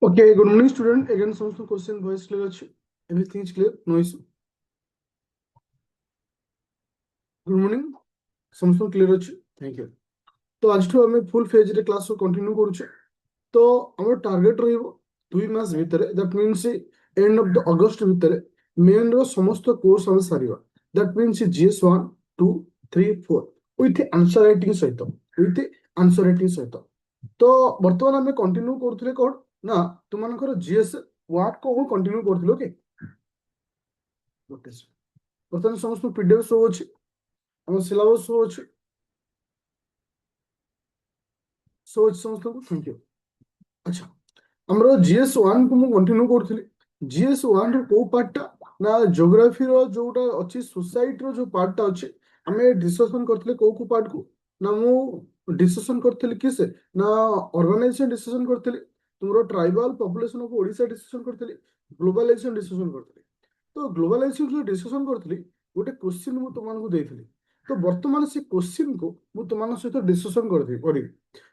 Okay, good morning, student. Again, some question voice clear ଅଛି. Everything is clear, no issue. Good morning. ସମସ୍ତ clear ଅଛି, thank you. ତ ଆଜିଠୁ ଆମେ ଫୁଲ୍ ଫେଜ୍ରେ class continue କରୁଛେ। ତ ଆମର ଟାର୍ଗେଟ ରହିବ 2 ମାସ ଭିତରେ, that means end of the August ଭିତରେ ମେନ୍ର ସମସ୍ତ କୋର୍ସ ଆମେ ସାରିବା। That means GS1, 2, 3, 4 with answer writing ସହିତ ତ ବର୍ତ୍ତମାନ ଆମେ କଣ୍ଟିନ୍ୟୁ କରୁଥିଲେ କ'ଣ ନା ତୁମମାନଙ୍କର GS1 କୁ କଣ୍ଟିନ୍ୟୁ କରୁଥିଲୁ। ଓକେ, ବର୍ତ୍ତମାନ ସମସ୍ତଙ୍କୁ PDF ଶୋ ଅଛି, ଆମ ସିଲାବସ୍ ଶୋ ଅଛି ସମସ୍ତଙ୍କୁ, ଥ୍ୟାଙ୍କ ୟୁ। ଆଚ୍ଛା, ଆମର GS1 କୁ ମୁଁ କଣ୍ଟିନ୍ୟୁ କରୁଥିଲି। GS1 ର କୋଉ ପାର୍ଟଟା ନା ଜିଓଗ୍ରାଫିର ଯୋଉଟା ଅଛି, ସୋସାଇଟିର ଯୋଉ ପାର୍ଟଟା ଅଛି, ଆମେ ଡିସ୍କସନ୍ କରିଥିଲେ କୋଉ ପାର୍ଟକୁ ନା ମୁଁ ଡିସ୍କସନ୍ କରିଥିଲି କିସେ ନା ଅର୍ଗାନାଇଜେସନ ଡିସ୍କସନ୍ କରିଥିଲି, ତୁମର tribal population of Odisha discussion କରିଥିଲି, ଗ୍ଲୋବାଲାଇଜେସନ ଡିସ୍କସନ୍ କରିଥିଲି। ତ ଗ୍ଲୋବାଲାଇଜେସନ ଯୋଉ ଡିସ୍କସନ୍ କରିଥିଲି, ଗୋଟେ କ୍ୱେଶ୍ଚିନ୍ ମୁଁ ତୁମମାନଙ୍କୁ ଦେଇଥିଲି। ତ ବର୍ତ୍ତମାନ ସେ କ୍ୱେଶ୍ଚିନ୍କୁ ମୁଁ ତୁମମାନଙ୍କ ସହିତ ଡିସ୍କସନ୍ କରିବି।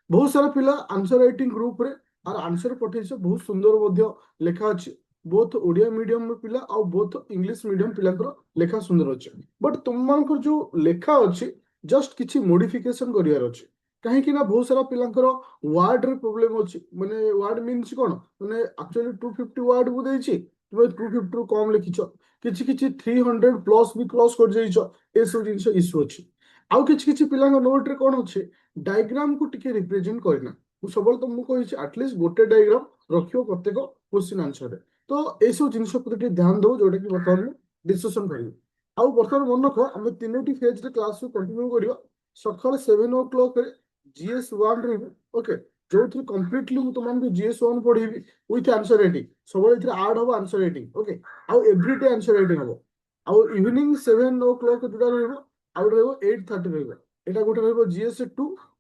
ବହୁତ ସାରା ପିଲା ଆନ୍ସର ରାଇଟିଂ ଗ୍ରୁପରେ আর ଆନ୍ସର ପଠେଇଛ, ବହୁତ ସୁନ୍ଦର ମଧ୍ୟ ଲେଖା ଅଛି। ବୋଥ ଓଡ଼ିଆ ମିଡିୟମ ପିଲା ଆଉ ବୋଥ ଇଂଲିଶ ମିଡିୟମ ପିଲାଙ୍କର ଲେଖା ସୁନ୍ଦର ଅଛି। ବଟ୍ ତୁମମାନଙ୍କର ଯୋଉ ଲେଖା ଅଛି ଜଷ୍ଟ କିଛି ମୋଡିଫିକେସନ କରିବାର ଅଛି। କାହିଁକି ନା ବହୁତ ସାରା ପିଲାଙ୍କର ୱାର୍ଡରେ ପ୍ରୋବ୍ଲେମ ଅଛି। ମାନେ ୱାର୍ଡ ମିନ୍ସ କ'ଣ, ମାନେ ଆକ୍ଚୁଆଲି 250 ୱାର୍ଡ ମୁଁ ଦେଇଛି, ତୁମେ 250ରୁ କମ ଲେଖିଛ, କିଛି 300+ ବି କ୍ରସ୍ କରିଯାଇଛ। ଏସବୁ ଜିନିଷ ଇସ୍ୟୁ ଅଛି। ଆଉ କିଛି ପିଲାଙ୍କ ନୋଟରେ କ'ଣ ଅଛି, ଡାଇଗ୍ରାମକୁ ଟିକେ ରିପ୍ରେଜେଣ୍ଟ କରିନା। ମୁଁ ସବୁବେଳେ ତମକୁ କହିଛି ଆଟଲିଷ୍ଟ ଗୋଟେ ଡାଇଗ୍ରାମ ରଖିବ ପ୍ରତ୍ୟେକ କ୍ୱେଶ୍ଚିନ୍ ଆନ୍ସରରେ। ତ ଏଇସବୁ ଜିନିଷ ପ୍ରତି ଟିକେ ଧ୍ୟାନ ଦଉ, ଯୋଉଟା କି ବର୍ତ୍ତମାନ ମୁଁ ଡିସ୍କସନ୍ କରିବି। ଆଉ ବର୍ତ୍ତମାନ ମନେ ରଖ, ଆମେ 3ଟି ଫେଜ୍ରେ କ୍ଲାସକୁ କଣ୍ଟିନ୍ୟୁ କରିବା। ସକାଳ 7 o'clockରେ GS1 ରହିବ। ଓକେ, ଯୋଉଥିରେ କମ୍ପ୍ଲିଟଲି ମୁଁ ତୁମମାନଙ୍କୁ GS1 ପଢେଇବି ୱିଥ୍ ଆନ୍ସର ରାଇଟିଂ। ସବୁବେଳେ ଏଥିରେ ଆଡ୍ ହବ ଆନ୍ସର ରାଇଟିଂ। ଓକେ, ଆଉ ଏଭ୍ରିଡେ ଆନ୍ସର ରାଇଟିଂ ହବ। ଆଉ ଇଭିନିଂ 7 o'clock ଯୋଉଟା ରହିବ, ଆଉ ରହିବ 8:30 ରହିବ। ଏଇଟା ଗୋଟେ ରହିବ GS2,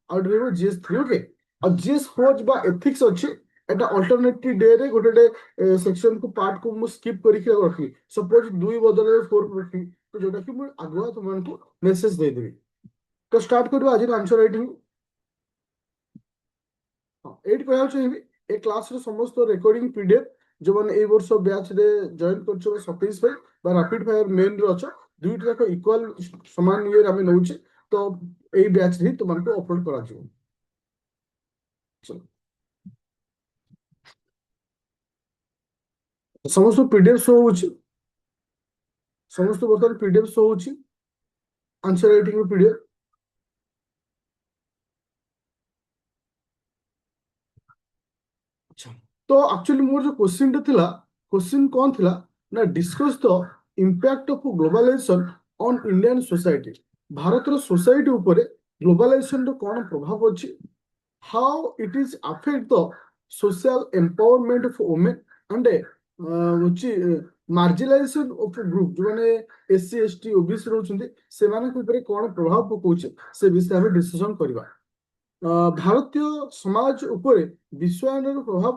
ଆଉ ଗୋଟେ ରହିବ GS3। ଓକେ, ଆଉ GS4 ବା ଏଥିକ୍ସ ଅଛି, এটা ଅଲ୍ଟରନେଟିଭ ଡେରେ ଗୋଟେ ସେକ୍ସନକୁ ପାର୍ଟକୁ ମୁଁ ସ୍କିପ୍ କରିକି ରଖିବି। ସପୋଜ 2 ବଦଳରେ 4 ରଖିବି, ତ ଯୋଉଟା କି ମୁଁ ଆଗୁଆ ତୁମମାନଙ୍କୁ ମେସେଜ ଦେଇଦେବି। ତ ଷ୍ଟାର୍ଟ କରିବା ଆଜିର ଆନ୍ସର ରାଇଟିଂ। ହଁ, ଏଇଠି କହିବାକୁ ଚାହିଁବି, ଏ କ୍ଲାସର ସମସ୍ତ ରେକର୍ଡିଂ PDF ଯୋଉମାନେ ଏଇ ବର୍ଷ ବ୍ୟାଚରେ ଜଏନ୍ କରିଛ, 27 ପାଇଁ ବା ରାପିଡ ଫାୟାର ମେନ୍ରେ ଅଛ, ଦୁଇଟି ଯାକ ଇକ୍ୱାଲ ସମାନ ଇଏରେ ଆମେ ନଉଛେ। ତ ଏଇ ବ୍ୟାଚରେ ହିଁ ତୁମମାନଙ୍କୁ ଅପଲୋଡ କରାଯିବ। ସମସ୍ତ PDF ଶୋ ହଉଛି, ସମସ୍ତ ବର୍ତ୍ତମାନ PDF ଶୋ ହଉଛି ଆନ୍ସର ରାଇଟିଂ PDF। ଆଚ୍ଛା, ତ ଆକ୍ଚୁଆଲି ମୋର ଯୋଉ କ୍ୱେଶ୍ଚିନ୍ଟା ଥିଲା, କ୍ୱେଶ୍ଚିନ୍ କ'ଣ ଥିଲା ନା discuss the impact of globalisation on Indian society. ଭାରତର ସୋସାଇଟି ଉପରେ ଗ୍ଲୋବାଲାଇଜେସନର କ'ଣ ପ୍ରଭାବ ଅଛି, how it is affect the social empowerment of women and ହଉଛି ମାର୍ଜିନାଲାଇଜେସନ ଅଫ୍ ଗ୍ରୁପ, ଯୋଉମାନେ SC ST OBC ରହୁଛନ୍ତି, ସେମାନଙ୍କ ଉପରେ କ'ଣ ପ୍ରଭାବ ପକାଉଛି, ସେ ବିଷୟରେ ଆମେ ଡିସ୍କସନ୍ କରିବା। ଭାରତୀୟ ସମାଜ ଉପରେ ବିଶ୍ୱାୟନର ପ୍ରଭାବ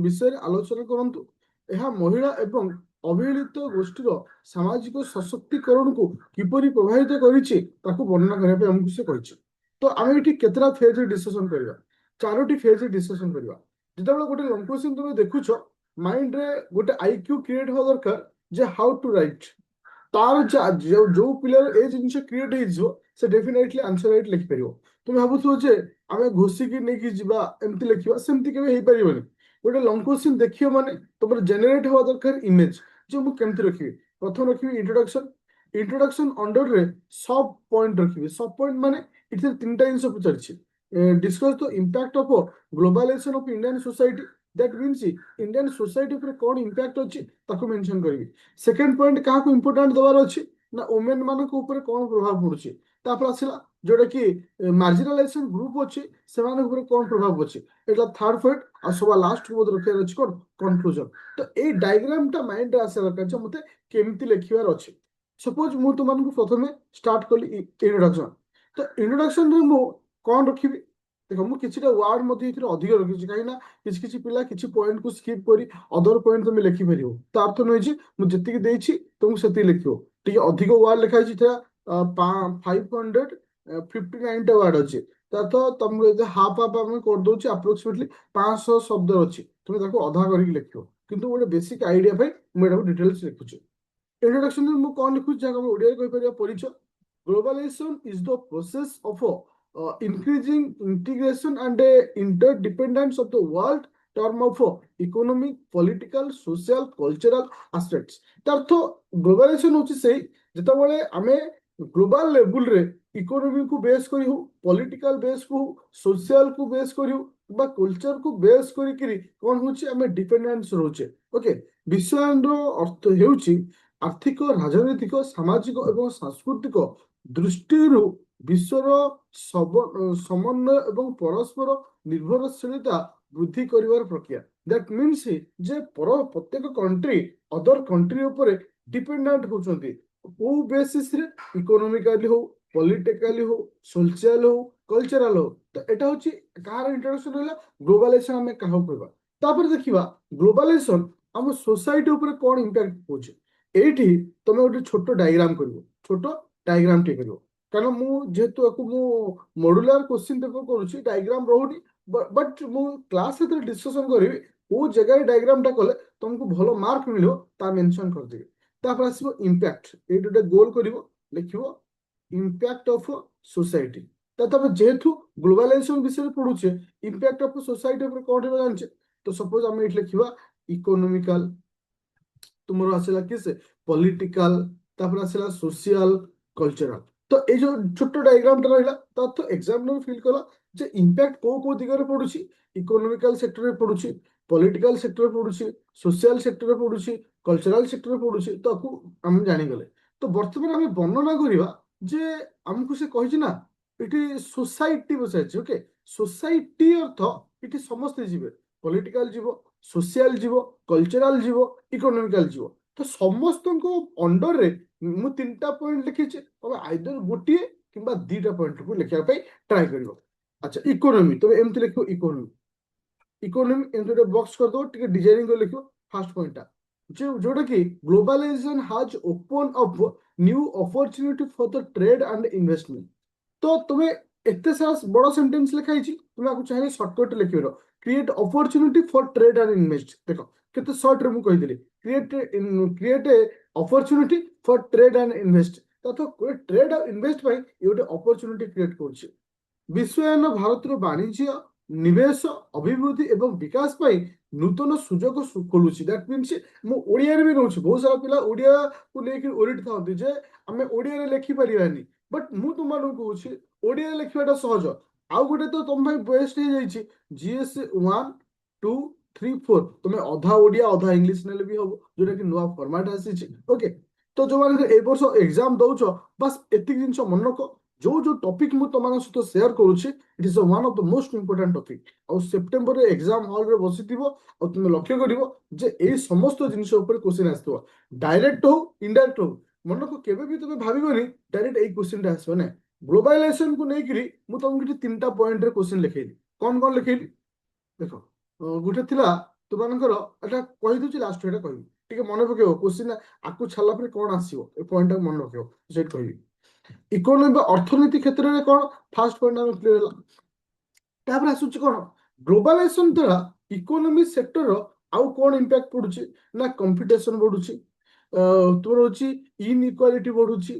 ବିଷୟରେ ଆଲୋଚନା କରନ୍ତୁ। ଏହା ମହିଳା ଏବଂ ଅବହେଳିତ ଗୋଷ୍ଠୀର ସାମାଜିକ ସଶକ୍ତିକରଣକୁ କିପରି ପ୍ରଭାବିତ କରିଛି, ତାକୁ ବର୍ଣ୍ଣନା କରିବା ପାଇଁ ଆମକୁ ସେ କହିଛି। ତ ଆମେ ଏଠି କେତେଟା ଫେଜ୍ରେ ଡିସ୍କସନ୍ କରିବା, 4ଟି ଫେଜ୍ରେ ଡିସ୍କସନ୍ କରିବା। ଯେତେବେଳେ ଗୋଟେ ଲଙ୍ଗ କ୍ୱେଶ୍ଚିନ୍ ତମେ ଦେଖୁଛ, ମାଇଣ୍ଡରେ ଗୋଟେ IQ କ୍ରିଏଟ୍ ହେବା ଦରକାର ଯେ ହାଉ ଟୁ ରାଇଟ୍। ତାର ଯୋଉ ପିଲାର ଏ ଜିନିଷ କ୍ରିଏଟ୍ ହେଇଯିବ, ସେ ଡେଫିନେଟଲି ଆନ୍ସର ରାଇଟ୍ ଲେଖିପାରିବ। তুমি ଭାବୁଥିବ ଯେ ଆମେ ଘୋଷିକି ନେଇକି ଯିବା, ଏମିତି ଲେଖିବା, ସେମିତି କେବେ ହେଇପାରିବନି। ଗୋଟେ ଲଙ୍ଗ କ୍ୱେଶ୍ଚିନ୍ ଦେଖିବ ମାନେ ତମର ଜେନେରେଟ୍ ହେବା ଦରକାର ଇମେଜ, ଯେ ମୁଁ କେମିତି ରଖିବି। ପ୍ରଥମ ରଖିବି ଇଣ୍ଟ୍ରୋଡକ୍ସନ ଅଣ୍ଡରରେ ସବ୍ ପଏଣ୍ଟ ରଖିବି। ସବ୍ ପଏଣ୍ଟ ମାନେ ଏଥିରେ 3ଟା ଜିନିଷ ପଚାରିଛି। Discuss the impact of globalisation of Indian society, that means Indian society ଉପରେ କ'ଣ ଇମ୍ପାକ୍ଟ ଅଛି ତାକୁ ମେନସନ୍ କରିବି। ସେକେଣ୍ଡ ପଏଣ୍ଟ କାହାକୁ ଇମ୍ପୋର୍ଟାଣ୍ଟ ଦେବାର ଅଛି ନା ଓମେନ୍ ମାନଙ୍କ ଉପରେ କ'ଣ ପ୍ରଭାବ ପଡୁଛି। ତାପରେ ଆସିଲା ଯୋଉଟା କି ମାର୍ଜିନାଲାଇଜେସନ ଗ୍ରୁପ ଅଛି, ସେମାନଙ୍କ ଉପରେ କ'ଣ ପ୍ରଭାବ ଅଛି, ଏଇଟା ଥାର୍ଡ ପଏଣ୍ଟ। ଆଉ ସବା ଲାଷ୍ଟକୁ ମୋତେ ରଖିବାର ଅଛି କ'ଣ, କନକ୍ଲୁଜନ। ତ ଏଇ ଡାଇଗ୍ରାମଟା ମାଇଣ୍ଡରେ ଆସିବା ଦରକାର ଯେ ମୋତେ କେମିତି ଲେଖିବାର ଅଛି। ସପୋଜ ମୁଁ ତୁମମାନଙ୍କୁ ପ୍ରଥମେ ଷ୍ଟାର୍ଟ କଲି ଇଣ୍ଟ୍ରୋଡକ୍ସନ। ତ ଇଣ୍ଟ୍ରୋଡକ୍ସନରେ ମୁଁ କ'ଣ ରଖିବି, ଦେଖ ମୁଁ କିଛିଟା ୱାର୍ଡ ମଧ୍ୟ ଏଥିରେ ଅଧିକ ରଖିଛି, କାହିଁକିନା କିଛି ପିଲା କିଛି ପଏଣ୍ଟକୁ ସ୍କିପ୍ କରି ଅଦର ପଏଣ୍ଟ ତମେ ଲେଖିପାରିବ। ତା ଅର୍ଥ ନୁହେଁ ଯେ ମୁଁ ଯେତିକି ଦେଇଛି ତମକୁ ସେତିକି ଲେଖିବ। ଟିକେ ଅଧିକ ୱାର୍ଡ ଲେଖା ହେଇଛି, 559ଟା ୱାର୍ଡ ଅଛି। ତ ତମକୁ ଯଦି ହାଫ୍ ହାଫ୍ ଆମେ କରିଦଉଛି ଆପ୍ରୋକ୍ସିମେଟଲି 500 ଶବ୍ଦ ଅଛି, ତୁମେ ତାକୁ ଅଧା କରିକି ଲେଖିବ। କିନ୍ତୁ ଗୋଟେ ବେସିକ୍ ଆଇଡିଆ ପାଇଁ ମୁଁ ଏଟାକୁ ଡିଟେଲ୍ସ ଲେଖୁଛି। ଇଣ୍ଟ୍ରୋଡକ୍ସନ ମୁଁ କଣ ଲେଖୁଛି, ଯାହାକୁ ଆମେ ଓଡ଼ିଆରେ କହିପାରିବା ପରିଚୟ। Globalisation is the process of increasing integration and interdependence of the world term of economic, political, social, cultural aspects। ତାର ଅର୍ଥ ଗ୍ଲୋବାଲାଇଜେସନ ହଉଛି ସେଇ ଯେତେବେଳେ ଆମେ ଗ୍ଲୋବାଲ ଲେବୁଲରେ ଇକୋନୋମି କୁ ବେସ୍ କରି ହଉ, ପଲିଟିକାଲ ବେସ୍ କୁ ହଉ, ସୋସିଆଲ କୁ ବେସ୍ କରି ହଉ ବା କଲଚର କୁ ବେସ୍ କରିକିରି କଣ ହଉଛି ଆମେ ଡିପେଣ୍ଡେନ୍ସ ରହୁଛେ। ଓକେ, ବିଶ୍ୱାୟନର ଅର୍ଥ ହେଉଛି ଆର୍ଥିକ, ରାଜନୈତିକ, ସାମାଜିକ ଏବଂ ସାଂସ୍କୃତିକ ଦୃଷ୍ଟିରୁ ବିଶ୍ୱର ସମନ୍ୱୟ ଏବଂ ପରସ୍ପର ନିର୍ଭରଶୀଳତା ବୃଦ୍ଧି କରିବାର ପ୍ରକ୍ରିୟା। ଦ୍ୟାଟ ମିନ୍ସ ଯେ ପ୍ରତ୍ୟେକ କଣ୍ଟ୍ରି ଅଦର କଣ୍ଟ୍ରି ଉପରେ ଡିପେଣ୍ଡେଣ୍ଟ ହଉଛନ୍ତି। କୋଉ ବେସିସରେ? ଇକୋନୋମିକାଲି ହଉ, ପଲିଟିକାଲି ହଉ, ସୋସିଆଲ ହଉ, କଲଚରାଲ ହଉ। ତ ଏଟା ହଉଛି କାହାର ଇଣ୍ଟ୍ରୋଡକ୍ସନ ହେଲା, ଗ୍ଲୋବାଲାଇଜେସନ ଆମେ କାହାକୁ କହିବା। ତାପରେ ଦେଖିବା ଗ୍ଲୋବାଲାଇଜେସନ ଆମ ସୋସାଇଟି ଉପରେ କଣ ଇମ୍ପାକ୍ଟ ପକଉଛି। ଏଇଠି ତମେ ଗୋଟେ ଛୋଟ ଡାଇଗ୍ରାମ କରିବ, ଛୋଟ ଡାଇଗ୍ରାମ ଟେ କରିବ। କାରଣ ମୁଁ ଯେହେତୁ ଆକୁ ମୁଁ ମଡୁଲାର କ୍ୱେଶ୍ଚିନ୍ ପେପର କରୁଛି, ଡାଇଗ୍ରାମ ରହୁନି। ବଟ୍ ମୁଁ କ୍ଲାସ ଭିତରେ ଡିସ୍କସନ କରିବି କୋଉ ଜାଗାରେ ଡାଇଗ୍ରାମ ଟା କଲେ ତମକୁ ଭଲ ମାର୍କ ମିଳିବ ତା ମେନସନ କରିଦେବି। ତାପରେ ଆସିବ ଇମ୍ପାକ୍ଟ, ଏଇଠି ଗୋଟେ ଗୋଲ କରିବ, ଲେଖିବ ଇମ୍ପାକ୍ଟ ଅଫ ସୋସାଇଟି। ତମେ ଯେହେତୁ ଗ୍ଲୋବାଲାଇଜେସନ ବିଷୟରେ ପଢୁଛେ, ଇମ୍ପାକ୍ଟ ଅଫ ସୋସାଇଟି ଉପରେ କଣ ହେବ ଜାଣିଛେ। ତ ସପୋଜ ଆମେ ଏଇଠି ଲେଖିବା ଇକୋନୋମିକାଲ, ତୁମର ଆସିଲା କି ସେ ପଲିଟିକାଲ, ତାପରେ ଆସିଲା ସୋସିଆଲ, କଲଚରାଲ। ତ ଏଇ ଯୋଉ ଛୋଟ ଡାଇଗ୍ରାମଟା ରହିଲା, ତା ଅର୍ଥ ଏକ୍ସାମ୍ପଲ ଫିଲ୍ କଲା ଯେ ଇମ୍ପାକ୍ଟ କୋଉ କୋଉ ଦିଗରେ ପଡୁଛି। ଇକୋନୋମିକାଲ ସେକ୍ଟରରେ ପଡୁଛି, ପଲିଟିକାଲ ସେକ୍ଟରରେ ପଡୁଛି, ସୋସିଆଲ ସେକ୍ଟରରେ ପଡୁଛି, କଲଚରାଲ ସେକ୍ଟରରେ ପଡୁଛି। ତ ଆକୁ ଆମେ ଜାଣିଗଲେ। ତ ବର୍ତ୍ତମାନ ଆମେ ବର୍ଣ୍ଣନା କରିବା ଯେ ଆମକୁ ସେ କହିଛି ନା ଏଠି ସୋସାଇଟି ବସାଇଛି। ଓକେ, ସୋସାଇଟି ଅର୍ଥ ଏଠି ସମସ୍ତେ ଯିବେ, ପଲିଟିକାଲ ଯିବ, ସୋସିଆଲ ଯିବ, କଲଚରାଲ ଯିବ, ଇକୋନୋମିକାଲ ଯିବ। ତ ସମସ୍ତଙ୍କ ଅଣ୍ଡରରେ ମୁଁ 3ଟା ପଏଣ୍ଟ ଲେଖିଛି, ତମେ ଆଇଦର ଗୋଟିଏ କିମ୍ବା 2ଟା ପଏଣ୍ଟକୁ ଲେଖିବା ପାଇଁ ଟ୍ରାଏ କରିବ। ଆଚ୍ଛା, ଇକୋନୋମି ତମେ ଏମିତି ଲେଖିବ, ଇକୋନୋମି। ଇକୋନୋମି ଏମିତି ଗୋଟେ ବକ୍ସ କରିଦବ, ଟିକେ ଡିଜାଇନିଂ କରି ଲେଖିବ। ଫାର୍ଷ୍ଟ ପଏଣ୍ଟଟା ଯୋଉଟା କି globalisation has open up new opportunity for the trade and investment. ତ ତୁମେ ଏତେ ସାରା ବଡ ସେଣ୍ଟେନ୍ସ ଲେଖା ହେଇଛି, ତୁମେ ଆକୁ ଚାହିଁଲେ ସର୍ଟକଟ ଲେଖିବାର create opportunity for trade and invest. ଦେଖ କେତେ ସର୍ଟରେ ମୁଁ କହିଥିଲି, create opportunity for trade and invest. Trade ଆଉ ଇନଭେଷ୍ଟ ପାଇଁ ଇଏ ଗୋଟେ ଅପରଚ୍ୟୁନିଟି କ୍ରିଏଟ କରୁଛି। ବିଶ୍ୱୟାନ ଭାରତର ବାଣିଜ୍ୟ, ନିବେଶ, ଅଭିବୃଦ୍ଧି ଏବଂ ବିକାଶ ପାଇଁ ନୂତନ ସୁଯୋଗ ଖୋଲୁଛି। ଦ୍ୟାଟ ମିନ୍ସ ମୁଁ ଓଡ଼ିଆରେ ବି ରହୁଛି। ବହୁତ ସାରା ପିଲା ଓଡ଼ିଆକୁ ନେଇକି ଓରିଟି ଥାନ୍ତି ଯେ ଆମେ ଓଡ଼ିଆରେ ଲେଖିପାରିବାନି। ବଟ୍ ମୁଁ ତୁମମାନଙ୍କୁ କହୁଛି ଓଡ଼ିଆରେ ଲେଖିବାଟା ସହଜ। ଆଉ ଗୋଟେ ତ ତମ ପାଇଁ ବେଷ୍ଟ ହେଇଯାଇଛି GS 1, 2, 3, 4। ତମେ ଅଧା ଓଡ଼ିଆ ଅଧା ଇଂଲିଶ ନେଲେ ବି ହବ, ଯୋଉଟା କି ନୂଆ ଫର୍ମାଟ ଆସିଛି। ଓକେ, ତ ଯୋଉମାନେ ଏ ବର୍ଷ ଏକ୍ସାମ ଦଉଛ, ବାସ୍ ଏତିକି ଜିନିଷ ମନେ ରଖ। ଯୋଉ ଯୋଉ ଟପିକ ମୁଁ ତମମାନଙ୍କ ସହିତ ସେୟାର କରୁଛି, ଇଟ୍ ଇସ୍ one of the most important topic. ଆଉ ସେପ୍ଟେମ୍ବରରେ ଏକ୍ସାମ ହଲରେ ବସିଥିବ, ଆଉ ତୁମେ ଲକ୍ଷ୍ୟ କରିବ ଯେ ଏଇ ସମସ୍ତ ଜିନିଷ ଉପରେ କ୍ୱେଶ୍ଚିନ୍ ଆସିଥିବ, ଡାଇରେକ୍ଟ ହଉ ଇନଡାଇରେକ୍ଟ ହଉ। ମନେ ରଖ, କେବେ ବି ତମେ ଭାବିବନି ଡାଇରେକ୍ଟ ଏଇ କ୍ୱେଶ୍ଚିନ୍ଟା ଆସିବ ନା। ଗ୍ଲୋବାଲାଇଜେସନକୁ ନେଇକିରି ମୁଁ ତମକୁ ଏଠି 3ଟା ପଏଣ୍ଟରେ କ୍ୱେଶ୍ଚିନ୍ ଲେଖେଇଲି। କଣ କଣ ଲେଖେଇଲି ଦେଖ। ଗୋଟେ ଥିଲା ତୁମମାନଙ୍କର, ଏଟା କହିଦଉଛି ଲାଷ୍ଟ ଏଟା କହିବି, ଟିକେ ମନେ ପକେଇବ କ୍ୱେଶ୍ଚିନ୍ ଆକୁ ଛାଡ଼ିଲା ପରେ କଣ ଆସିବ, ଏ ପଏଣ୍ଟଟାକୁ ମନେ ରଖିବ, ସେଇଠି କହିବି। ଇକୋନୋମି ବା ଅର୍ଥନୀତି କ୍ଷେତ୍ରରେ କଣ, ଫାର୍ଷ୍ଟ ପଏଣ୍ଟ ଆମେ କ୍ଲିୟର ହେଲା। ତାପରେ ଆସୁଛି କଣ, ଗ୍ଲୋବାଲାଇଜେସନ ଦ୍ୱାରା ଇକୋନୋମି ସେକ୍ଟର ଆଉ କଣ ଇମ୍ପାକ୍ଟ ପଡୁଛି ନା, କମ୍ପିଟିସନ ବଢୁଛି, ତୁମର ହଉଛି ଇନଇକ୍ୱାଲିଟି ବଢୁଛି,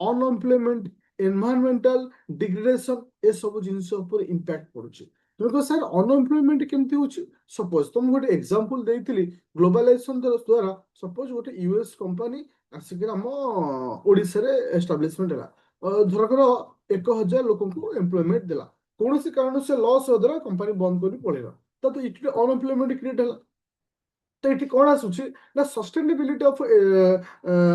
ଅନଏମ୍ପ୍ଲୟମେଣ୍ଟ, ଏନଭାୟରମେଣ୍ଟାଲ ଡିଗ୍ରେଡେସନ, ଏସବୁ ଜିନିଷ ଉପରେ ଇମ୍ପାକ୍ଟ ପଡୁଛି। ତୁମେ କହ ସାର୍ ଅନଏମ୍ପ୍ଲୟମେଣ୍ଟ କେମିତି ହଉଛି। ସପୋଜ ତମକୁ ଗୋଟେ ଏକ୍ସାମ୍ପଲ ଦେଇଥିଲି ଗ୍ଲୋବାଲାଇଜେସନ ଦ୍ୱାରା। ସପୋଜ ଗୋଟେ ୟୁଏସ୍ କମ୍ପାନୀ ଆସିକି ଆମ ଓଡ଼ିଶାରେ ଏଷ୍ଟାବ୍ଲିଶମେଣ୍ଟ ହେଲା, ଧରକର 1000 ଲୋକଙ୍କୁ ଏମ୍ପ୍ଲୟମେଣ୍ଟ ଦେଲା। କୌଣସି କାରଣରୁ ସେ ଲସ୍ ହେବା ଦ୍ୱାରା କମ୍ପାନୀ ବନ୍ଦ କରି ପଳେଇଲା। ତ ଏଠି ଅନଏମ୍ପ୍ଲୟମେଣ୍ଟ କ୍ରିଏଟ ହେଲା। ତ ଏଠି କଣ ଆସୁଛି ନା ସଷ୍ଟେନେବିଲିଟି ଅଫ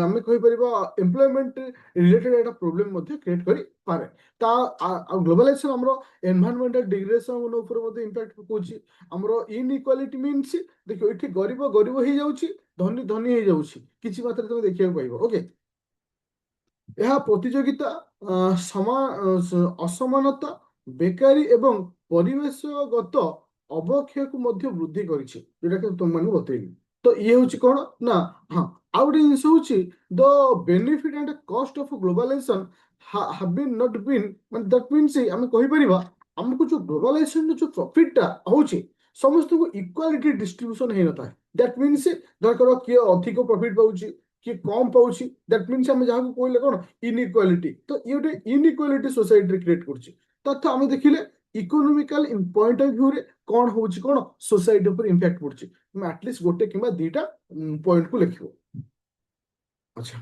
ଆମେ କହିପାରିବା ଏମ୍ପ୍ଲୟମେଣ୍ଟ ରିଲେଟେଡ୍ ଏଟା ପ୍ରୋବ୍ଲେମ ମଧ୍ୟ କ୍ରିଏଟ କରିପାରେ। ତା ଆଉ ଗ୍ଲୋବାଲାଇଜେସନ ଆମର ଏନଭାୟରମେଣ୍ଟାଲ ଡିଗ୍ରେଡେସନ ଉପରେ ମଧ୍ୟ ଇମ୍ପାକ୍ଟ ପକଉଛି। ଆମର ଇନଇକ୍ୱାଲିଟି ମିନ୍ସ ଦେଖ, ଏଠି ଗରିବ ଗରିବ ହେଇଯାଉଛି, ଧନୀ ଧନୀ ହେଇଯାଉଛି, କିଛି ମାତ୍ରାରେ ତମେ ଦେଖିବାକୁ ପାଇବ। ଓକେ, ଏହା ପ୍ରତିଯୋଗିତା, ଅସମାନତା, ବେକାରୀ ଏବଂ ପରିବେଶଗତ ଅବକ୍ଷୟକୁ ମଧ୍ୟ ବୃଦ୍ଧି କରିଛି, ଯୋଉଟାକି ତୁମମାନଙ୍କୁ ବତେଇଲି। ତ ଇଏ ହଉଛି କଣ ନା, ହଁ, ଆଉ ଗୋଟେ ଜିନିଷ ହଉଛି the benefit and cost of globalization have been not been, ମାନେ ଦ୍ୟାଟ ମିନ୍ସ ଆମେ କହିପାରିବା आमको जो ग्लोबलाइजेशन जो प्रॉफिटटा होची समस्त को इक्वालिटी डिस्ट्रीब्यूशन हे नता दैट मीन्स धर करो किए अधिक प्रॉफिट पाउची किए कम पाउची दैट मीन्स हम जहाँ को कहले कोन इनइक्वालिटी तो ये गोटे इनइक्वालिटी सोसाइटी क्रिएट करची तथा हम देखिले economical in point of view रे कोन होची कोन सोसाइटी ऊपर इंपैक्ट पड़ची तुम एटलीस्ट गोटे किबा दीटा पॉइंट को लिखियो अच्छा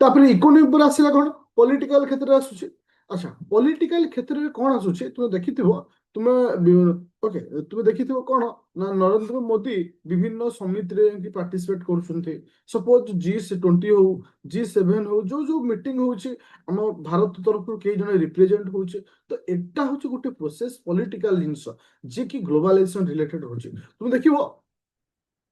तापर इकोनॉमी पर आसिला कोन पॉलिटिकल क्षेत्र रे आसुची अच्छा पॉलिटिकल क्षेत्र रे कोन आसुची तुम देखिथिबो तुम ओके तुम देखिथिबो कोन ना नरेंद्र मोदी विभिन्न समिति रे पार्टिसिपेट करूछन्ते सपोज G20 हो G7 हो जो जो मीटिंग होची हम भारत तरफ के जने रिप्रेजेंट होचे तो एटा होची गोटे प्रोसेस पॉलिटिकल जिंस जे कि ग्लोबलाइजेशन रिलेटेड होची तुम देखिबो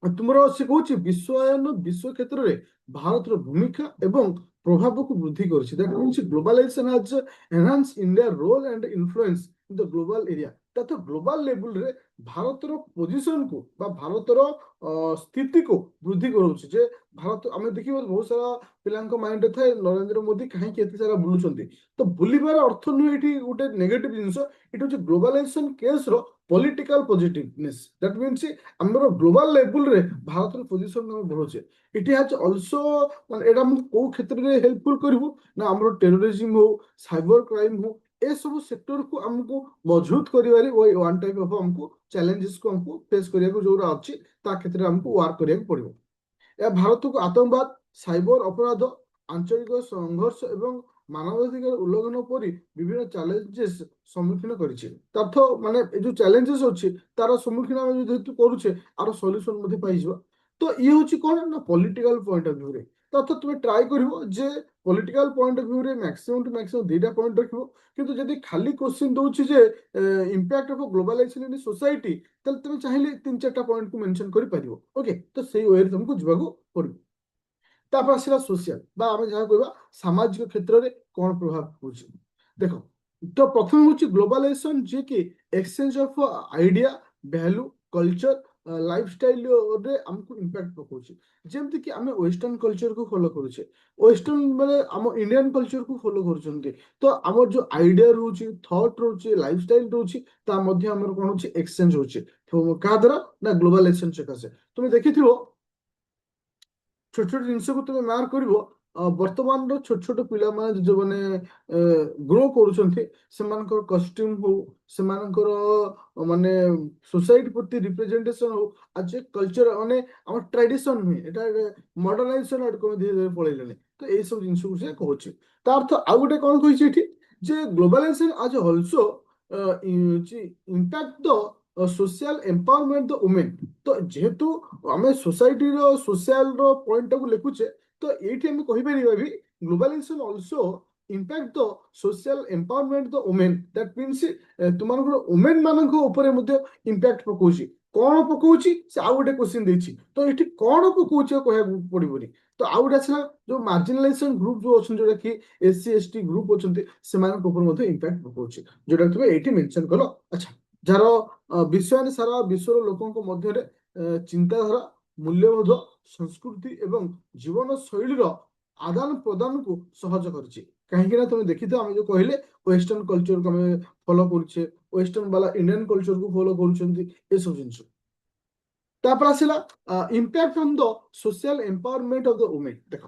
तुमर से कौच विश्वायन विश्व क्षेत्र में भारत भूमिका एवं प्रभाव को वृद्धि करुछि that means globalisation has enhance India role and influence in the global area तथा ग्लोबल लेवल रे भारतर पोजिशन को बा भारतर स्थिति को वृद्धि करुछि जे भारत आमे देखिबो बहुत सारा पिलांको माइंड थाए नरेंद्र मोदी काहे के एते सारा बुलुचंती तो बुलिबार अर्थ नुहे एठी गोटे नेगेटिव जिंस इट होछि ग्लोबलाइजेशन केस रो पॉलिटिकल पॉजिटिवनेस दैट मीन्स हमरो ग्लोबल लेवल रे भारत रो पोजीशन हम बढ़ोचे इट हैज आल्सो माने एटा हम को क्षेत्र रे हेल्पफुल करबो ना हमरो टेररिज्म हो साइबर क्राइम हो ए सब सेक्टर को हमको मजबूत करिवारे वन टाइप ऑफ हमको चैलेंजेस को हमको फेस करिया को जोरा अछि ता क्षेत्र रे हमको वार करिया को पड़िबो या भारत को आतंकवाद साइबर अपराध आंचलिक संघर्ष एवं मानवाधिकार उल्लंघन परी विभिन्न चैलेंजेस सम्मुखीन करिछि तथ माने ए जो चैलेंजेस अछि तार सम्मुखीन हम जेतु करूछे आर सॉल्यूशन मध्ये पाइजबा तो ये होछि कोन ना पॉलिटिकल पॉइंट ऑफ व्यू रे तथ तुमे ट्राई करिवो जे पॉलिटिकल पॉइंट ऑफ व्यू रे मैक्सिमम टू मैक्सिमम दीटा पॉइंट रखिवो किंतु जदि खाली क्वेश्चन दोछि जे impact of globalisation in society तल तुमे चाहिले तीन चारटा पॉइंट को मेंशन करि परिवो ओके तो सेही वे रे तुमको जिबाको पड़िबो तापर आसिला सोशल बा आमे जहा कहबा सामाजिक क्षेत्र रे कोन प्रभाव होछि देखो तो प्रथम होछि ग्लोबलाइजेशन जे कि exchange of idea value culture lifestyle रे हमको इंपैक्ट पकोछि जेमति कि आमे वेस्टर्न कल्चर को फॉलो करूछे वेस्टर्न माने हम इंडियन कल्चर को फॉलो करूछन्ते तो हमर जो आइडिया रहउछि थॉट रहउछि लाइफस्टाइल रहउछि ता मध्ये हमर कोन होछि एक्सचेंज होछि तो का द्वारा ना ग्लोबलाइजेशन चकासे तुमे देखिथिबो छोट छोट जिनस को तुम मार्क कर वर्तमान छोट छोट पिला माने जो माने ग्रो करूछन्ते सेमानकर कॉस्ट्यूम हो सेमानकर माने सोसाइटी प्रति रिप्रेजेंटेशन हो आज कल्चर माने हमर ट्रेडिशन हुए एटा मॉडर्नाइजेशन आड को धीरे धीरे पळैलेने तो ए सब जिनस को से कहूची ता अर्थ आ गुटे कोन कहिछि एठी जे ग्लोबलाइजेशन आज also impact the social empowerment the women तो जेहेतु आम सोसाइटी सोशल पॉइंट को लिखुचे तो ये हम कहीपर भी globalization also impact the social empowerment the women that means तुम वुमेन मान इम्पैक्ट पकाउची कौन पकाउची से आउ गोटे क्वेश्चन देछि तो ये कौन पकाउची कह पड़ोनी तो आउ गोटे आसला जो मार्जिनलाइजेशन ग्रुप जो अच्छा जोटा कि SC ST ग्रुप अच्छा इम्पैक्ट पकाउची जोटा तुम ये मेंशन कल अच्छा जार विश्व सारा विश्वर लोकों मध्य चिंताधारा मूल्यबोध संस्कृति एवं जीवन शैली आदान प्रदान को सहज करिछि कहीं तुम देखी आम जो कहले वेस्टर्न कल्चर को आम फॉलो करुचे वेस्टर्न वाला इंडियन कल्चर को फॉलो कर सब जिन तापर आसला impact on the social empowerment of the women देख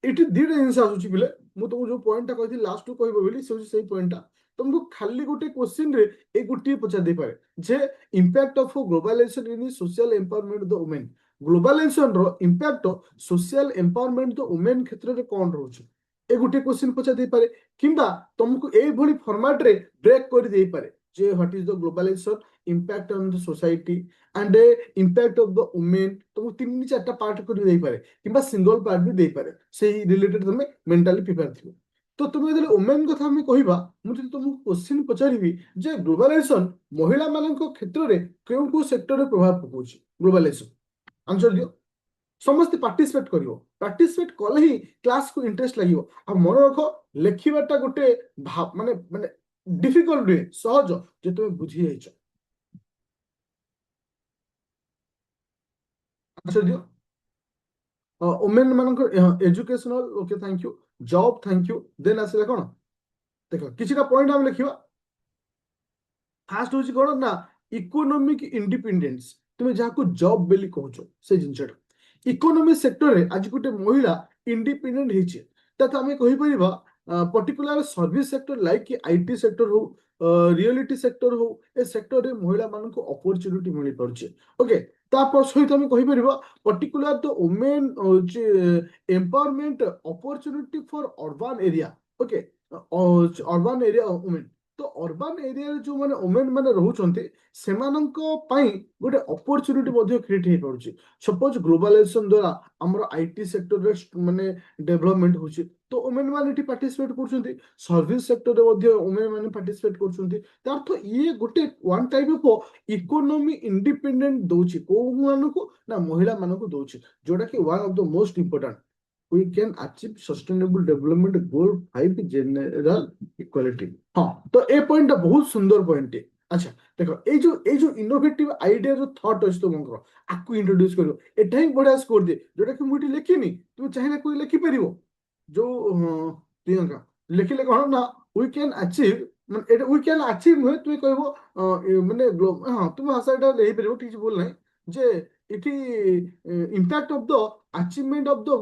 ये दुटा जिन आसूची पिले मुझे तुमको जो पॉइंटा कही लास्ट कह बोली से पॉइंटा तुमको खाली गोटे क्वेश्चन रे ए गोटे पचार दे पारे जे impact of globalisation in social empowerment the women globalisation रो impact social empowerment the women क्षेत्र रे कोन रहउछ ए गोटे क्वेश्चन पचार दे पारे किंबा तुमको ए भली फॉर्मेट रे ब्रेक कर दे पारे जे what is the globalisation impact on the society and impact of the women तुमको तीन चारटा पार्ट कर दे पारे किंबा सिंगल पार्ट भी दे पारे सेही रिलेटेड तुम मेंटली प्रिपेयर थिबो तो तुम जब वुमेन कथा आम कहवा मुझे तुमको क्वेश्चन पचारि जे ग्लोबलाइजेशन महिला मान क्षेत्र में क्यों क्यों सेक्टर में प्रभाव पकाउछि ग्लोबलाइजेशन आंसर दियो समस्त पार्टिसिपेट करिवो पार्टिसिपेट कले ही क्लास को इंटरेस्ट लागिवो आ मन रख लेखिबाटा गोटे भाव माने माने डिफिकल्ट वे सहज जे तुम बुझी जाइछ आंसर दियो वुमेन मान educational okay thank you job thank you then आसिला कोन देखो किछिटा पॉइंट हम लिखिबा ফার্স্ট হচ্ছে কোণ না ইকোନୋମିକ ইন্ডিপেন্ডেন্স তুমি ଯାହାକୁ ଜବ୍ ବୋଲି କହୁଛ ସେ ଜିନିଷଟା ଇକୋନୋମି ସେକ୍ଟରରେ ଆଜି ଗୋଟେ ମହିଳା ଇଣ୍ଡିପେଣ୍ଡେଣ୍ଟ ହେଇଛି ତାକୁ ଆମେ କହିପାରିବା particular service sector like IT sector ହଉ ରିଅଲିଟି ସେକ୍ଟର ହଉ ଏ ସେକ୍ଟରରେ ମହିଳାମାନଙ୍କୁ ଅପରଚ୍ୟୁନିଟି ମିଳିପାରୁଛି ଓକେ ତାପରେ ସହିତ ଆମେ କହିପାରିବା ପର୍ଟିକୁଲାର ଦ ଓମେନ୍ ହଉଛି empowerment opportunity for urban area okay urban area women ତ ଅର୍ବାନ ଏରିଆରେ ଯୋଉମାନେ ଓମେନ୍ ମାନେ ରହୁଛନ୍ତି ସେମାନଙ୍କ ପାଇଁ ଗୋଟେ ଅପରଚ୍ୟୁନିଟି ମଧ୍ୟ କ୍ରିଏଟ ହେଇପାରୁଛି ସପୋଜ ଗ୍ଲୋବାଲାଇଜେସନ ଦ୍ୱାରା ଆମର ଆଇଟି ସେକ୍ଟରରେ ମାନେ ଡେଭଲପମେଣ୍ଟ ହଉଛି ତ ଓମେନ୍ ମାନେ ଏଠି ପାର୍ଟିସିପେଟ କରୁଛନ୍ତି ସର୍ଭିସ ସେକ୍ଟରରେ ମଧ୍ୟ ଓମେନ୍ ମାନେ ପାର୍ଟିସିପେଟ କରୁଛନ୍ତି ତା ଅର୍ଥ ଇଏ ଗୋଟେ one type of economy independent ଦଉଛି କୋଉ ମାନଙ୍କୁ ନା ମହିଳା ମାନଙ୍କୁ ଦଉଛି ଯୋଉଟା କି one of the most important we can achieve sustainable development goal 5 general equality ହଁ ତ ଏ ପଏଣ୍ଟଟା ବହୁତ ସୁନ୍ଦର ପଏଣ୍ଟ ଆଚ୍ଛା ଦେଖ ଏଇ ଯୋଉ ଇନୋଭେଟିଭ ଆଇଡିଆ ଯୋଉ ଥଟ୍ ଅଛି ତୁମଙ୍କର ଆକୁ ଇଣ୍ଟ୍ରୋଡ୍ୟୁସ କରିବ ଏଟା ହିଁ ବଢିଆ ସ୍କୋର ଦିଏ ଯୋଉଟା କି ମୁଁ ଏଠି ଲେଖିନି ତୁମେ ଚାହିଁଲେ କୋଉ ଲେଖିପାରିବ ଯୋଉ ପ୍ରିୟଙ୍କା ଲେଖିଲେ କଣ ନା we can achieve ମାନେ ଏଟା we can achieve ନୁହେଁ ତୁମେ କହିବ ମାନେ ହଁ ତୁମ ଭାଷାଟା ନେଇପାରିବ କିଛି ଭୁଲ ନାହିଁ ଯେ ଏଠି impact of the achievement of the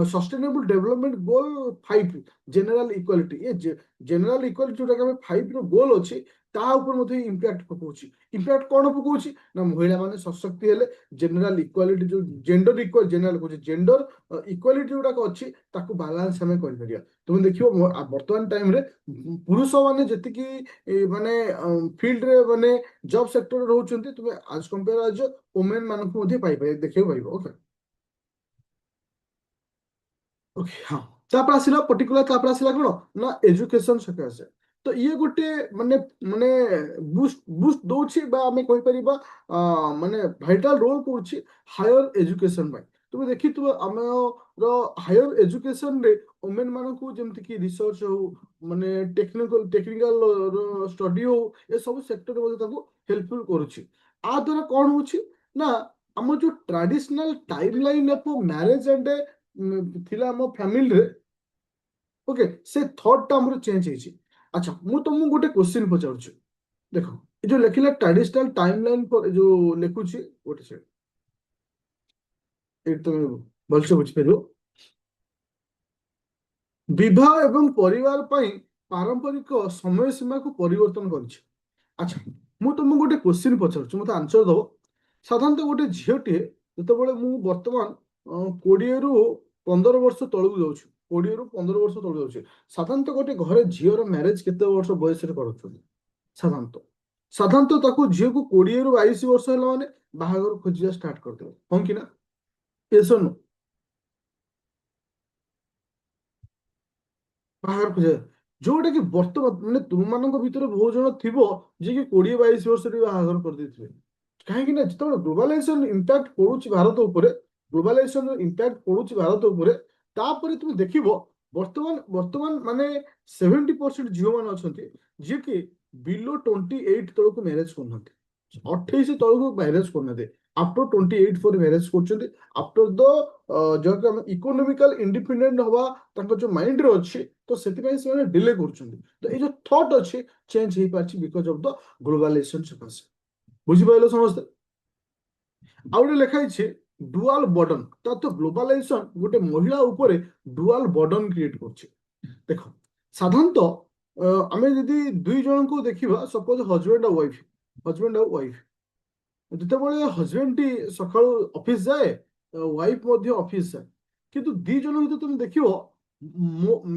sustainable development goal 5 general equality ये general equality जोटा ଆମେ 5 ର ଗୋଲ ଅଛି ତା ଉପରେ ମଧ୍ୟ ଇମ୍ପାକ୍ଟ ପକଉଛି ଇମ୍ପାକ୍ଟ କଣ ପକଉଛି ନା ମହିଳା ମାନେ ସଶକ୍ତି ହେଲେ ଜେନେରାଲ ଇକ୍ୱାଲିଟି ଯୋଉ ଜେଣ୍ଡର ଇକ୍ୱାଲ ଜେନେରାଲ କହୁଛି ଜେଣ୍ଡର ଇକ୍ୱାଲିଟି ଯୋଉଟାକ ଅଛି ତାକୁ ବାଲାନ୍ସ ଆମେ କରିପାରିବା ତୁମେ ଦେଖିବ ବର୍ତ୍ତମାନ ଟାଇମରେ ପୁରୁଷ ମାନେ ଯେତିକି ମାନେ ଫିଲ୍ଡରେ ମାନେ ଜବ୍ ସେକ୍ଟରରେ ରହୁଛନ୍ତି ତୁମେ ଆଜ କମ୍ପେୟାର ଆଜ ଓମେନ୍ ମାନଙ୍କୁ ମଧ୍ୟ ପାଇପାରିବ ଦେଖିବାକୁ ପାଇବ ଓକେ ଓକେ ହଁ ତାପରେ ଆସିଲା ପର୍ଟିକୁଲାର ତାପରେ ଆସିଲା କଣ ନା ଏଜୁକେସନ ସକାଶେ ତ ଇଏ ଗୋଟେ ମାନେ ମାନେ ବୁଷ୍ଟ ବୁଷ୍ଟ ଦଉଛି ବା ଆମେ କହିପାରିବା ମାନେ ଭାଇଟାଲ ରୋଲ କରୁଛି ହାୟର ଏଜୁକେସନ ପାଇଁ ତୁମେ ଦେଖିଥିବ ଆମର ହାୟର ଏଜୁକେସନରେ ଓମେନ୍ ମାନଙ୍କୁ ଯେମିତି କି ରିସର୍ଚ୍ଚ ହଉ ମାନେ ଟେକ୍ନିକାଲ ଷ୍ଟଡି ହଉ ଏସବୁ ସେକ୍ଟରରେ ମଧ୍ୟ ତାଙ୍କୁ ହେଲ୍ପଫୁଲ କରୁଛି ଆ ଦ୍ୱାରା କଣ ହଉଛି ନା ଆମ ଯୋଉ traditional time line of marriage and ଥିଲା ଆମ ଫ୍ୟାମିଲିରେ ଓକେ ସେ ଥଟ୍ ଟା ଆମର ଚେଞ୍ଜ ହେଇଛି ଆଚ୍ଛା ମୁଁ ତମକୁ ଗୋଟେ କ୍ୱେଶ୍ଚିନ୍ ପଚାରୁଛି ଦେଖ ଏ ଯୋଉ ଲେଖିଲା ଟ୍ରାଡିସନାଲ ଟାଇମ ଲାଇନ ଯୋଉ ଲେଖୁଛି ଗୋଟେ ସେକେଣ୍ଡ ଏଇଠି ତମେ ଭଲସେ ବୁଝିପାରିବ ବିବାହ ଏବଂ ପରିବାର ପାଇଁ ପାରମ୍ପରିକ ସମୟ ସୀମାକୁ ପରିବର୍ତ୍ତନ କରିଛି ଆଚ୍ଛା ମୁଁ ତମକୁ ଗୋଟେ କ୍ୱେଶ୍ଚିନ୍ ପଚାରୁଛି ମତେ ଆନ୍ସର ଦବ ସାଧାରଣତଃ ଗୋଟେ ଝିଅଟିଏ ଯେତେବେଳେ ମୁଁ ବର୍ତ୍ତମାନ 20ରୁ 15 ବର୍ଷ ତଳକୁ ଯାଉଛି 20ରୁ 15 ବର୍ଷ ତଳକୁ ଯାଉଛି ସାଧାରଣତଃ ଗୋଟେ ଘରେ ଝିଅର ମ୍ୟାରେଜ କେତେ ବର୍ଷ ବୟସରେ କରୁଛନ୍ତି ସାଧାରଣତଃ ସାଧାରଣତଃ ତାକୁ ଝିଅକୁ 20ରୁ 22 ବର୍ଷ ହେଲା ମାନେ ବାହାଘର ଖୋଜିବା ଷ୍ଟାର୍ଟ କରିଦେବ ହଁ କି ନା ଏସନ ବାହାଘର ଖୋଜିବା ଯୋଉଟା କି ବର୍ତ୍ତମାନ ମାନେ ତୁମମାନଙ୍କ ଭିତରେ ବହୁତ ଜଣ ଥିବ ଯିଏକି 20-22 ବର୍ଷରେ ବାହାଘର କରିଦେଇଥିବେ କାହିଁକି ନା ଯେତେବେଳେ ଗ୍ଲୋବାଲାଇଜେସନ ଇମ୍ପାକ୍ଟ ପଡୁଛି ଭାରତ ଉପରେ ଗ୍ଲୋବାଲାଇଜେସନ ଇମ୍ପାକ୍ଟ ପଡୁଛି ଭାରତ ଉପରେ ତାପରେ ତୁମେ ଦେଖିବ ବର୍ତ୍ତମାନ ବର୍ତ୍ତମାନ ମାନେ 70% ଝିଅ ମାନେ ଅଛନ୍ତି ଯିଏକି ବିଲୋ 28 ତଳକୁ ମ୍ୟାରେଜ କରୁନାହାନ୍ତି 28 ତଳକୁ ମ୍ୟାରେଜ କରୁନାହାନ୍ତି ଆଫ୍ଟର 28 ପରେ ମ୍ୟାରେଜ କରୁଛନ୍ତି ଆଫ୍ଟର ଦ ଯାହାକୁ ଆମେ ଇକୋନୋମିକାଲ ଇଣ୍ଡିପେଣ୍ଡେଣ୍ଟ ହବା ତାଙ୍କ ଯୋଉ ମାଇଣ୍ଡରେ ଅଛି ତ ସେଥିପାଇଁ ସେମାନେ ଡିଲେ କରୁଛନ୍ତି ତ ଏଇ ଯୋଉ ଥଟ୍ ଅଛି ଚେଞ୍ଜ ହେଇପାରିଛି ବିକଜ ଅଫ ଦ ଗ୍ଲୋବାଲାଇଜେସନ ସକାଶେ ବୁଝିପାରିଲ ସମସ୍ତେ ଆଉ ଗୋଟେ ଲେଖା ହେଇଛି ଡୁଆଲ ବର୍ଡନ ତା ତ ଗ୍ଲୋବାଲାଇଜେସନ ଗୋଟେ ମହିଳା ଉପରେ ଡୁଆଲ ବର୍ଡନ କ୍ରିଏଟ କରୁଛି ଦେଖ ସାଧାରଣତଃ ଆମେ ଯଦି ଦୁଇ ଜଣଙ୍କୁ ଦେଖିବା ସପୋଜ ହଜବେଣ୍ଡ ଆଉ ୱାଇଫ ଯେତେବେଳେ ହଜବେଣ୍ଡଟି ସକାଳୁ ଅଫିସ ଯାଏ ୱାଇଫ ମଧ୍ୟ ଅଫିସ ଯାଏ କିନ୍ତୁ ଦି ଜଣ ଭିତରେ ତୁମେ ଦେଖିବ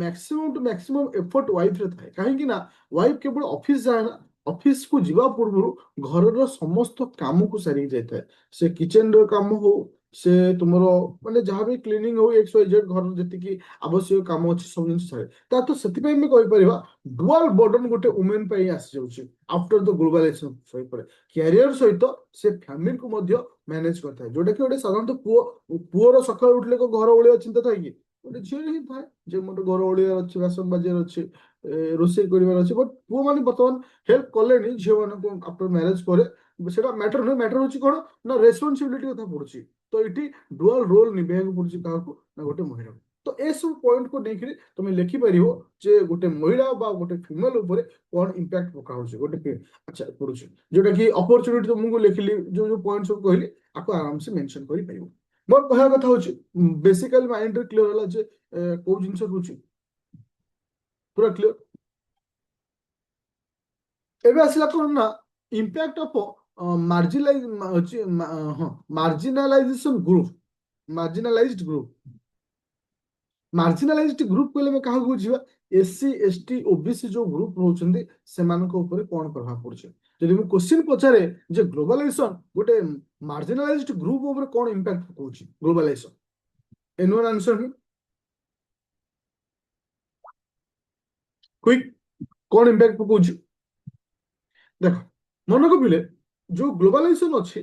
ମ୍ୟାକ୍ସିମମ୍ ଟୁ ମ୍ୟାକ୍ସିମମ୍ ଏଫର୍ଟ ୱାଇଫରେ ଥାଏ କାହିଁକି ନା ୱାଇଫ କେବଳ ଅଫିସ ଯାଏ ନା ଅଫିସକୁ ଯିବା ପୂର୍ବରୁ ଘରର ସମସ୍ତ କାମକୁ ସାରିକି ଯାଇଥାଏ ସେ କିଚେନର କାମ ହଉ ସେ ତୁମର ମାନେ ଯାହାବି କ୍ଲିନିଂ ହଉ ଏକ୍ସ ୱାଇ ଜେଡ୍ ଘରର ଯେତିକି ଆବଶ୍ୟକ କାମ ଅଛି ସବୁ ଜିନିଷ ସାରେ ତା ତ ସେଥିପାଇଁ ଆମେ କହିପାରିବା ଡୁଆଲ ବର୍ଡନ ଗୋଟେ ଓମେନ୍ ପାଇଁ ଆସିଯାଉଛି ଆଫ୍ଟର ଦ ଗ୍ଲୋବାଲାଇଜେସନ ସହିତ କ୍ୟାରିୟର ସହିତ ସେ ଫ୍ୟାମିଲିକୁ ମଧ୍ୟ ମ୍ୟାନେଜ କରିଥାଏ ଯୋଉଟା କି ଗୋଟେ ସାଧାରଣତଃ ପୁଅର ସକାଳୁ ଉଠିଲେ ଘର ଓଳିଆ ଚିନ୍ତା ଥାଏ କି ଗୋଟେ ଝିଅରେ ହିଁ ଥାଏ ଯେ ମୋର ଘର ଓଳିଆର ଅଛି ବାସନ ବାଜିବାର ଅଛି ରୋଷେଇ କରିବାର ଅଛି ବଟ୍ ପୁଅ ମାନେ ବର୍ତ୍ତମାନ ହେଲ୍ପ କଲେଣି ଝିଅ ମାନଙ୍କୁ ଆଫ୍ଟର ମ୍ୟାରେଜ ପରେ ସେଟା ମ୍ୟାଟର ନୁହେଁ ମ୍ୟାଟର ହଉଛି କଣ ନା ରେସ୍ପନ୍ସିବିଲିଟି କଥା ପଡୁଛି ତ ଏଠି ଡୁଆଲ ରୋଲ ନିଭେଇବାକୁ ପଡୁଛି କାହାକୁ ନା ଗୋଟେ ମହିଳା तो ए सब पॉइंट को लेकर तुम लिखिपर जे गोटे महिला बा गोटे फिमेल ऊपर कौन इम्पैक्ट पका गोटे अच्छा पड़ुଛି जोटा कि अपॉर्चुनिटी तुमको लिखिली जो जो पॉइंट सब कहली आपको आराम से मेंशन करि परिबो मोर कहया कथा होची बेसिकली माइंड रे क्लियर होला जे को जिंस होची पूरा क्लियर एबे आसिला कोन ना impact of marginalisation group marginalised group marginalised group कहले मैं काहा बुझिबा एससी एसटी ओबीसी जो ग्रुप रहउछन्ती सेमानक ऊपर कोन प्रभाव पड़छ जदि मैं क्वेश्चन पचारे जे ग्लोबलाइजेशन गोटे मार्जिनालाइज्ड ग्रुप ऊपर कोन इंपैक्ट पकाउछि ग्लोबलाइजेशन एनुअल आंसर मी क्विक कोन इंपैक्ट पकाउछि देखो मन को बिले जो ग्लोबलाइजेशन अछि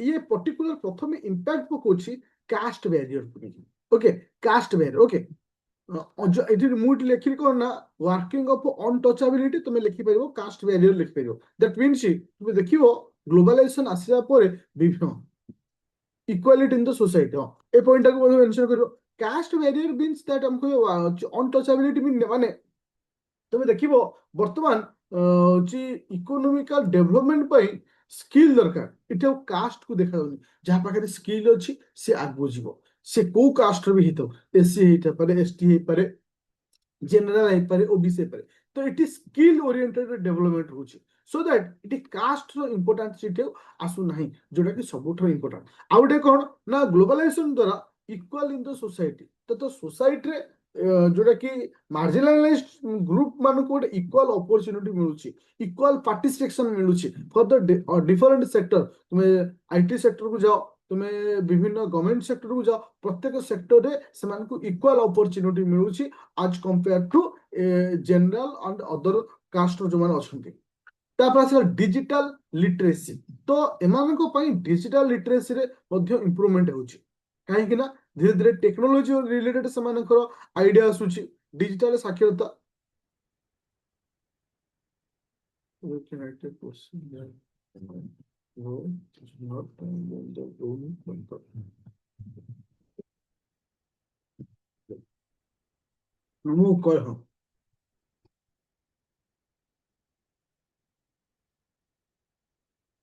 ये पर्टिकुलर प्रथमे इंपैक्ट पकाउछि कास्ट बैरियर को ओके कास्ट बैरियर ओके ଏଠି ମୁଁ ଏଠି ଲେଖିଲି କଣ ନା ୱାର୍କିଂ ଅଫ୍ ଅନଟଚେବିଲିଟି ତୁମେ ଲେଖିପାରିବ କାଷ୍ଟ ବ୍ୟାରିୟର ଲେଖିପାରିବ ଦ୍ୟାଟ୍ ମିନ୍ସ ତୁମେ ଦେଖିବ ଗ୍ଲୋବାଲାଇଜେସନ ଆସିବା ପରେ ବିଭିନ୍ନ ଇକ୍ୱାଲିଟି ଇନ୍ ଦ ସୋସାଇଟି ହଁ ଏ ପଏଣ୍ଟଟାକୁ ମଧ୍ୟ ମେନସନ କରିବ କାଷ୍ଟ ବ୍ୟାରିୟର ମିନ୍ସ ଦ୍ୟାଟ୍ ଆମକୁ ଅନଟଚେବିଲିଟି ମାନେ তুমি ଦେଖିବ ବର୍ତ୍ତମାନ ହଉଛି ଇକୋନୋମିକାଲ ଡେଭଲପମେଣ୍ଟ ପାଇଁ ସ୍କିଲ୍ ଦରକାର ଏଠି ଆଉ କାଷ୍ଟ କୁ ଦେଖାଯାଉନି ଯାହା ପାଖରେ ସ୍କିଲ୍ ଅଛି ସେ ଆଗକୁ ଯିବ ସେ କୋଉ କାଷ୍ଟର ବି ହେଇଥାଉ ଏସସି ହେଇଥାଇପାରେ ଏସଟି ହେଇପାରେ ଜେନେରାଲ ହେଇପାରେ ଓବିସି ହେଇପାରେ ତ ଏଠି ସ୍କିଲ୍ ଓରିଏଣ୍ଟେଡ ଡେଭଲପମେଣ୍ଟ ହଉଛି ସୋ ଦ୍ୟାଟ୍ ଏଠି କାଷ୍ଟର ଇମ୍ପୋର୍ଟାନ୍ସ ଏଠି ଆସୁନାହିଁ ଯୋଉଟା କି ସବୁଠାରୁ ଇମ୍ପୋର୍ଟାଣ୍ଟ ଆଉ ଗୋଟେ କଣ ନା ଗ୍ଲୋବାଲାଇଜେସନ ଦ୍ୱାରା ଇକ୍ୱାଲ ଇନ୍ ଦ ସୋସାଇଟି ତ ସୋସାଇଟିରେ जोटा कि मार्जिनालाइज्ड ग्रुप मान को इक्वल अपॉर्चुनिटी मिलुची इक्वल पार्टिसिपेशन मिलुची फॉर द डिफरेंट सेक्टर तुम्हें आईटी सेक्टर को जाओ तुम्हें विभिन्न गवर्नमेंट सेक्टर को जाओ प्रत्येक सेक्टर रे सेमान को इक्वल अपॉर्चुनिटी मिलुची आज compare to general and other caste जो मान अछंती तापर आसला डिजिटल लिटरेसी तो एमानको पई डिजिटल लिटरेसी रे मध्ये इंप्रूवमेंट होची काहे ना धीरे धीरे टेक्नोलोजी रिलेटेड सेमानकर आइडिया आसुची डिजिटल साक्षरता ମୁଁ କହ ହଁ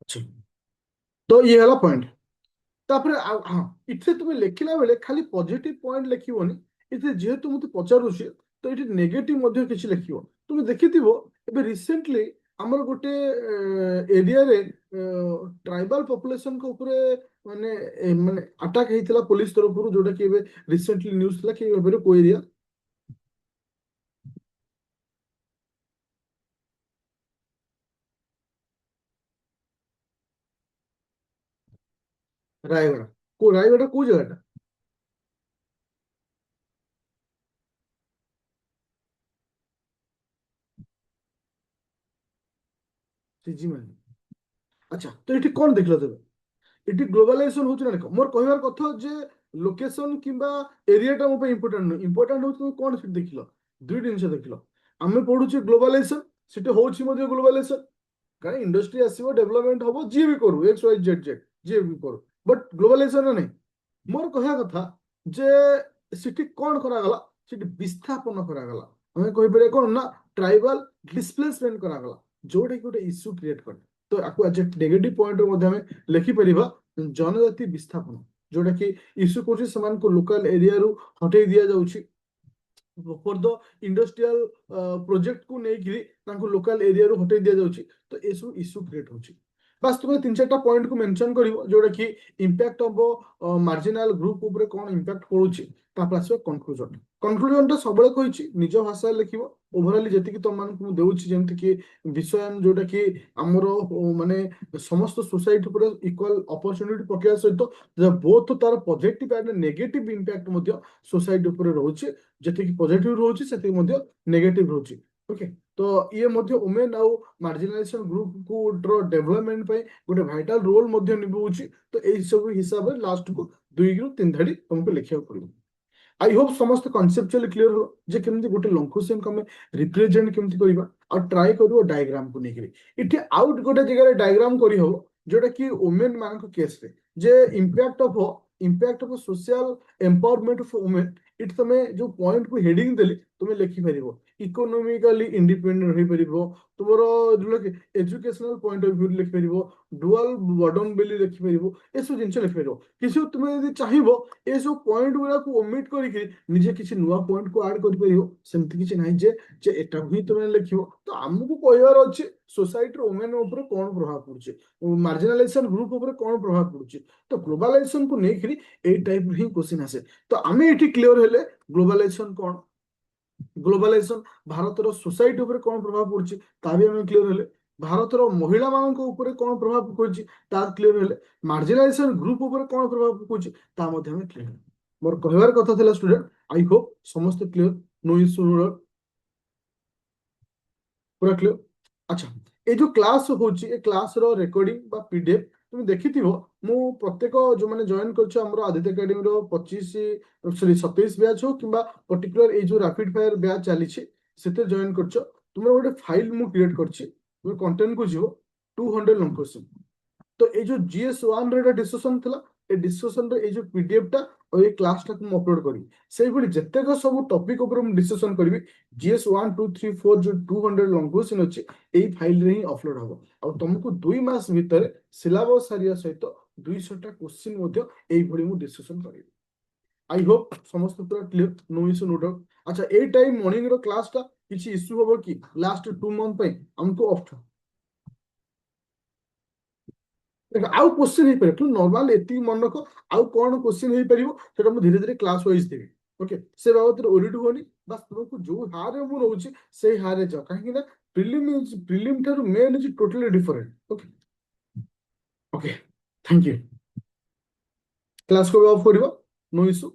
अच्छा तो ये वाला पॉइंट तापर हाँ इथे तुम लिखला बेले खाली पॉजिटिव पॉइंट लिखिबोनी इथे जेहेतु मुझे पचारुछि तो ये नेगेटिव मध्ये किछि लिखिबो तुम देखिथिबो एबे रिसेंटली हमर गोटे एरिया रे ट्राइबल पॉपुलेशन को ऊपर माने माने अटैक हेतिला पुलिस तरफ जोटा कि एबे रिसेंटली न्यूज़ थिला कि एबे को एरिया रायगढ़ को जगह सीजी में अच्छा तो ये कौन देखल तेरे ये ग्लोबलाइजेशन हो मोर कहबार कथा जे लोकेशन किंबा एरियाटा मो इंपोर्टेंट नुह इंपोर्टेंट हो तुम कौन सीट देखल दुई जिन देखल आम पढ़ुचे ग्लोबलाइजेशन सीटे होची ग्लोबलाइजेशन कहीं इंडस्ट्री आसो डेवलपमेंट हम जी भी करू एक्स वाई जेड जेड जी भी करू बट ग्लोबलाइजेशन नहीं मोर कहया कथा जे सीटी कौन करागला सीटी विस्थापन करागला हमें कहि परे कौन ना ट्राइबल डिस्प्लेसमेंट करागला जोड़े कि गोटे इश्यू क्रिएट कर तो आपको आज नेगेटिव पॉइंट मध्ये हमें लिखि परिबा जनजाति विस्थापन जोटा कि इश्यू कोछि समान को लोकल एरिया रु हटै दिया जाउछि फॉर द इंडस्ट्रियल प्रोजेक्ट को नहीं लोकल एरिया रू हटै दिया जाउछि तो ए सब इश्यू क्रिएट होछि बस तुम्हें तीन चार पॉइंट को मेंशन करिवो जोटा कि इंपैक्ट ऑफ मार्जिनल ग्रुप ऊपर कोन इंपैक्ट पड़ुछि तापर आसो कंक्लूजन कंक्लूजन सब कहिछि निज भाषा लिखिवो ओवरऑल जेति कि तुम मान को देउछि जेंति कि विषय जोटा कि हमर माने समस्त सोसाइटी पर इक्वल अपॉर्चुनिटी पकेया सहित बोथ तार पॉजिटिव एंड नेगेटिव इंपैक्ट मध्ये सोसाइटी ऊपर रहउछि जेति कि पॉजिटिव रहउछि सेति मध्ये नेगेटिव रहउछि ओके तो ये मध्ये वुमेन आउ मार्जिनालाइजेशन ग्रुप को डेवलपमेंट पे गोटे भाइटाल रोल मध्ये निभाउछि तो एई सब हिसाब रे लास्ट को 2 रु 3 धाड़ी तुमको लिखिया पड़िबो आई होप समस्त कॉन्सेप्चुअली क्लियर हो जे केमती गोटे लंकुसेन को रिप्रेजेंट केमती करबा और ट्राई करिवो डायग्राम को नेकरी इठी आउट गोटे जगह डायग्राम करी हो जोटा कि वुमेन मान को केस रे जे impact of social empowerment of women ଏଠି ତମେ ଯୋଉ ପଏଣ୍ଟ କୁ ହେଡିଂ ଦେଲି ତମେ ଲେଖିପାରିବ ଇକୋନୋମିକାଲି ଇଣ୍ଡିପେଣ୍ଡେଣ୍ଟ ହେଇପାରିବ, ତୁମର ଯୋଉଟା ଏଜୁକେସନାଲ ପଏଣ୍ଟ ଅଫ ଭ୍ୟୁ ଲେଖିପାରିବ, ଡୁଆଲ ବର୍ଡନ ବୋଲି ଲେଖିପାରିବ, ଏସବୁ ଜିନିଷ ଲେଖିପାରିବ। କିଛି ତୁମେ ଯଦି ଚାହିଁବ ଏସବୁ ପଏଣ୍ଟ ଗୁଡାକୁ ଓମିଟ କରିକି ନିଜେ କିଛି ନୂଆ ପଏଣ୍ଟ କୁ ଆଡ କରିପାରିବ। ସେମିତି କିଛି ନାହିଁ ଯେ ଯେ ଏଟାକୁ ହିଁ ତମେ ଲେଖିବ। ତ ଆମକୁ କହିବାର ଅଛି ସୋସାଇଟିର ଓମେନ ଉପରେ କଣ ପ୍ରଭାବ ପଡୁଛି, ମାର୍ଜିନାଲାଇଜେସନ ଗ୍ରୁପ ଉପରେ କଣ ପ୍ରଭାବ ପଡୁଛି। ତ ଗ୍ଲୋବାଲାଇଜେସନ କୁ ନେଇକରି ଏଇ ଟାଇପ ହିଁ କ୍ୱେଶ୍ଚିନ୍ ଆସେ। ତ ଆମେ ଏଠି କ୍ଲିୟର ହେଲେ ଗ୍ଲୋବାଲାଇଜେସନ କଣ, ଗ୍ଲୋବାଲାଇଜେସନ ଭାରତର ସୋସାଇଟି ଉପରେ କଣ ପ୍ରଭାବ ପଡୁଛି ତା ବି ଆମେ କ୍ଲିୟର ହେଲେ, ଭାରତର ମହିଳା ମାନଙ୍କ ଉପରେ କଣ ପ୍ରଭାବ ପକଉଛି ତା କ୍ଲିୟର ହେଲେ, ମାର୍ଜିନାଲାଇଜେସନ ଗ୍ରୁପ ଉପରେ କଣ ପ୍ରଭାବ ପକଉଛି ତା ମଧ୍ୟ ଆମେ କ୍ଲିୟର ହେଲେ। ମୋର କହିବାର କଥା ଥିଲା ଷ୍ଟୁଡେଣ୍ଟ, ଆଇ ହୋପ ସମସ୍ତେ କ୍ଲିୟର, नो इश्यू ପୁରା କ୍ଲିୟର। ଆଚ୍ଛା, এই ଯୋଉ କ୍ଲାସ ହଉଛି ଏ କ୍ଲାସ ର ରେକର୍ଡିଂ ବା ପିଡିଏଫ তুমি ଦେଖିଥିବ, ମୁଁ ପ୍ରତ୍ୟେକ ଯୋଉମାନେ ଜଏନ କରିଛ ଆମର ଆଦିତ୍ୟ ଏକାଡେମୀର 27 ବ୍ୟାଚ୍ ହଉ କିମ୍ବା ପର୍ଟିକୁଲାର ଏଇ ଯୋଉ ରାପିଡ ଫାୟାର ବ୍ୟାଚ୍ ଚାଲିଛି ସେଥିରେ ଜଏନ କରିଛ, ତୁମର ଗୋଟେ ଫାଇଲ ମୁଁ କ୍ରିଏଟ କରିଛି। ତୁମେ କଣ୍ଟେଣ୍ଟ କୁ ଯିବ 200 ଲଙ୍ଗ କ୍ୱେଶ୍ଚନ। তো এই যে জিএস ওয়ান রে ডিসকସନ ଥିଲା, ଏ ଡିସ୍କସନରେ ଏଇ ଯୋଉ ପିଡିଏଫ ଟା ଆଉ ଏଇ କ୍ଲାସଟାକୁ ମୁଁ ଅପଲୋଡ କରିବି। ସେଇଭଳି ଯେତେକ ସବୁ ଟପିକ ଉପରେ ମୁଁ ଡିସ୍କସନ କରିବି ଜିଏସ୍ 1 2 3 4 ଯୋଉ 200 ଲଙ୍ଗ କ୍ୱେଶ୍ଚନ ଅଛି ଏଇ ଫାଇଲରେ ହିଁ ଅପଲୋଡ ହବ। ଆଉ ତମକୁ 2 ମାସ ଭିତରେ ସିଲାବସ ସାରିବା ସହିତ 200ଟା କ୍ୱେଶ୍ଚନ ମଧ୍ୟ ଏଇଭଳି ମୁଁ ଡିସ୍କସନ କରିବି। ଆଇ ହୋପ ସମସ୍ତେ ପୁରା clear, no issue no doubt. ଆଚ୍ଛା, ଏଇ ଟାଇମ ମର୍ଣ୍ଣିଂ ର କ୍ଲାସଟା କିଛି ଇସ୍ୟୁ ହବ କି ଲାଷ୍ଟ 2 ମନ୍ଥ ପାଇଁ ଆମକୁ ଅଫ? ଦେଖ ଆଉ କୋଶ୍ଚିନ୍ ହେଇପାରିବ, କିନ୍ତୁ ନର୍ମାଲ ଏତିକି ମନେ ରଖ ଆଉ କଣ କୋଶ୍ଚିନ୍ ହେଇପାରିବ ସେଟା ମୁଁ ଧୀରେ ଧୀରେ କ୍ଲାସ ୱାଇଜ ଦେବି। ଓକେ, ସେ ବାବଦରେ ଓରିଡ ହୁଅନି, ବାସ୍ ତୁମକୁ ଯୋଉ ହାରେ ମୁଁ ରହୁଛି ସେଇ ହାରେ ଯାଅ, କାହିଁକି ନା ପ୍ରିଲିମ ଠାରୁ ମେନ୍ ହେଉଛି totally different. Okay okay, thank you. Class କେବେ ଅଫ୍ କରିବ? No issue.